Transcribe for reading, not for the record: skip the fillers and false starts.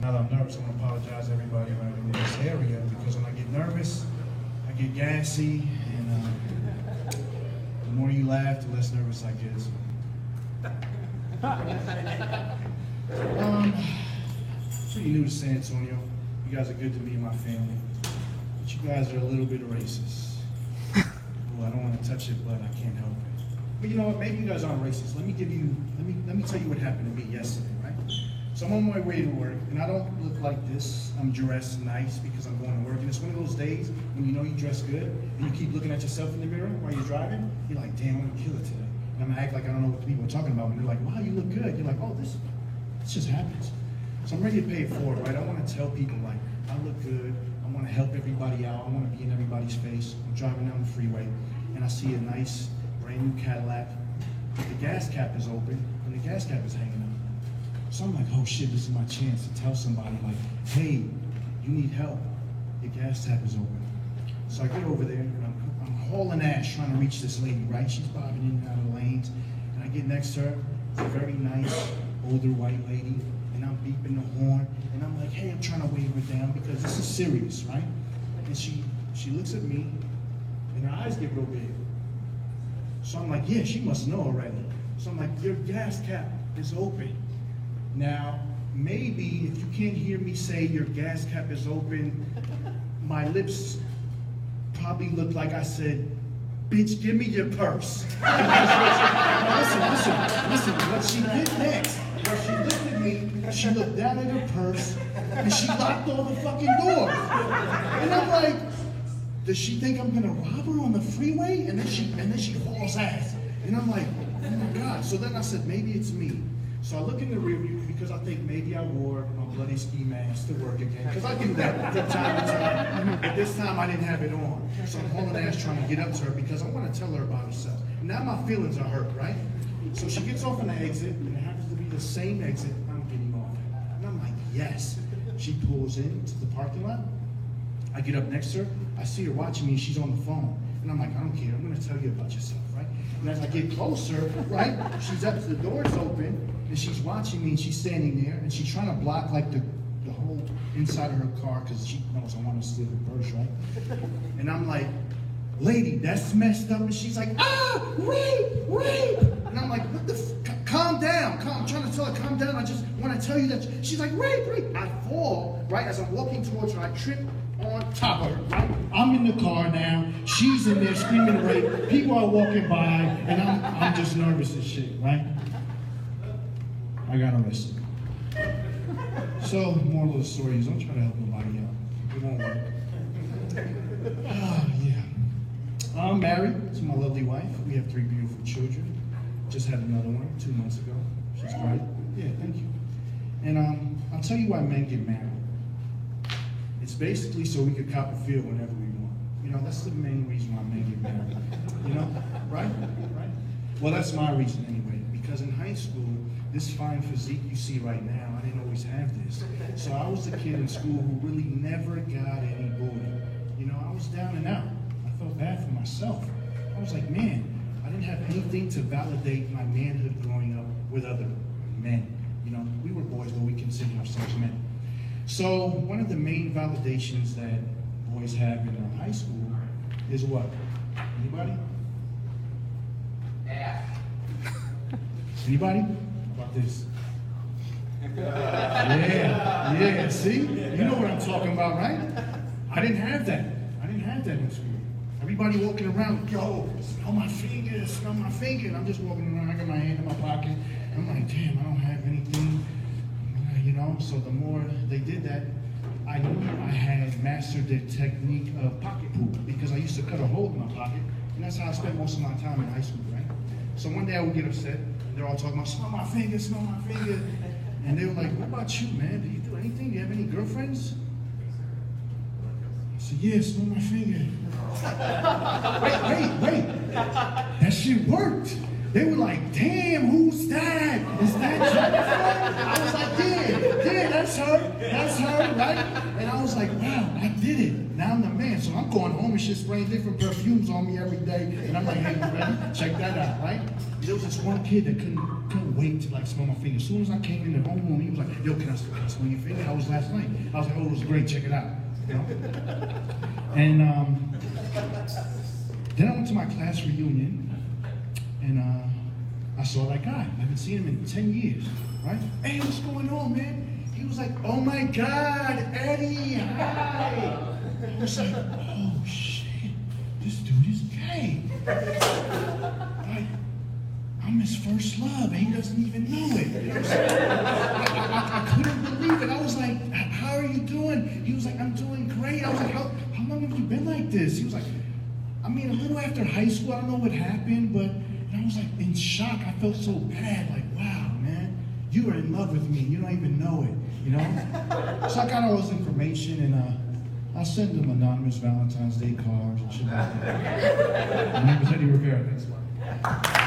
Now that I'm nervous, I want to apologize to everybody around in this area because when I get nervous, I get gassy, and the more you laugh, the less nervous I get. Pretty new to San Antonio. You guys are good to me and my family, but you guys are a little bit racist. Well, I don't want to touch it, but I can't help it. But you know what? Maybe you guys aren't racist. Let me tell you what happened to me yesterday, right? So I'm on my way to work, and I don't look like this. I'm dressed nice because I'm going to work, and it's one of those days when you know you dress good, and you keep looking at yourself in the mirror while you're driving. You're like, damn, I'm gonna kill it today. And I'm gonna act like I don't know what the people are talking about, and they're like, wow, you look good. You're like, oh, this just happens. So I'm ready to pay it forward, right? I want to tell people, like, I look good. I want to help everybody out. I want to be in everybody's face. I'm driving down the freeway, and I see a nice, brand new Cadillac. The gas cap is open, and the gas cap is hanging up. So I'm like, oh shit, this is my chance to tell somebody, like, hey, you need help. Your gas tap is open. So I get over there, and I'm hauling ass trying to reach this lady, right? She's bobbing in and out of the lanes, and I get next to her. It's a very nice, older white lady, and I'm beeping the horn, and I'm like, hey, I'm trying to wave her down because this is serious, right? And she looks at me, and her eyes get real big. So I'm like, yeah, she must know already. So I'm like, your gas cap is open. Now, maybe if you can't hear me say your gas cap is open, my lips probably look like I said, bitch, give me your purse. listen, what she did next, when she looked at me, she looked down at her purse, and she locked all the fucking doors. And I'm like, does she think I'm gonna rob her on the freeway? And then she hauls ass. And I'm like, oh my God. So then I said, maybe it's me. So I look in the rear view because I think maybe I wore my bloody ski mask to work again. Because I do that from time to time. But this time I didn't have it on. So I'm hauling ass trying to get up to her because I want to tell her about herself. Now my feelings are hurt, right? So she gets off on the exit, and it happens to be the same exit I'm getting off at. And I'm like, yes. She pulls into the parking lot. I get up next to her. I see her watching me, and she's on the phone. And I'm like, I don't care. I'm going to tell you about yourself, right? And as I get closer, right, she's up to the door's open, and she's watching me, and she's standing there, and she's trying to block, like, the whole inside of her car because she knows I want to steal her purse, right? And I'm like, lady, that's messed up. And she's like, rape. And I'm like, what the calm down. I'm trying to tell her, calm down. I just want to tell you that. She's like, rape. I fall, right, as I'm walking towards her. I trip on top of her, right? I'm in the car now. She's in there screaming rape. People are walking by, and I'm just nervous as shit, right? I got arrested. So, moral of the story is don't try to help nobody out. It won't work. Yeah. I'm married to my lovely wife. We have 3 beautiful children. Just had another one 2 months ago. She's great. Yeah, thank you. And I'll tell you why men get married. It's basically so we could cop a feel whenever we want. You know, that's the main reason why men get married. You know, right? Well, that's my reason anyway. Because in high school, this fine physique you see right now, I didn't always have this. So I was the kid in school who really never got any bullying. You know, I was down and out. I felt bad for myself. I was like, man, I didn't have anything to validate my manhood growing up with other men. You know, we were boys, but we considered ourselves men. So one of the main validations that boys have in high school is what? Anybody? Yeah. Anybody? How about this? Yeah, see? You know what I'm talking about, right? I didn't have that in school. Everybody walking around, yo, smell my finger. And I'm just walking around, I got my hand in my pocket. I'm like, damn, I don't have anything. You know, so the more they did that, I knew I had mastered the technique of pocket poop because I used to cut a hole in my pocket, and that's how I spent most of my time in high school, right? So one day I would get upset, and they're all talking about, smell my finger. And they were like, what about you, man? Do you do anything? Do you have any girlfriends? I said, yeah, smell my finger. Wait. That shit worked. They were like, damn, who's that? Is that Jennifer? I was like, yeah, that's her, right? And I was like, wow, I did it. Now I'm the man. So I'm going home and shit, spraying different perfumes on me every day. And I'm like, hey, you ready? Check that out, right? There was this one kid that couldn't wait to like smell my finger. As soon as I came in the homeroom, he was like, yo, can I smell your finger? How was last night? I was like, oh, it was great, check it out. You know? And then I went to my class reunion. And I saw that guy. I haven't seen him in 10 years, right? Hey, what's going on, man? He was like, oh my God, Eddie, hi. I was like, oh shit, this dude is gay. Like, I'm his first love, and he doesn't even know it. You know what I'm saying? I couldn't believe it. I was like, how are you doing? He was like, I'm doing great. I was like, how long have you been like this? He was like, I mean, a little after high school, I don't know what happened, but and I was like in shock. I felt so bad, like, wow, man, you are in love with me. You don't even know it, you know? So I got all this information, and I'll send them anonymous Valentine's Day cards and shit like that. My name is Eddie Rivera. Thanks a lot.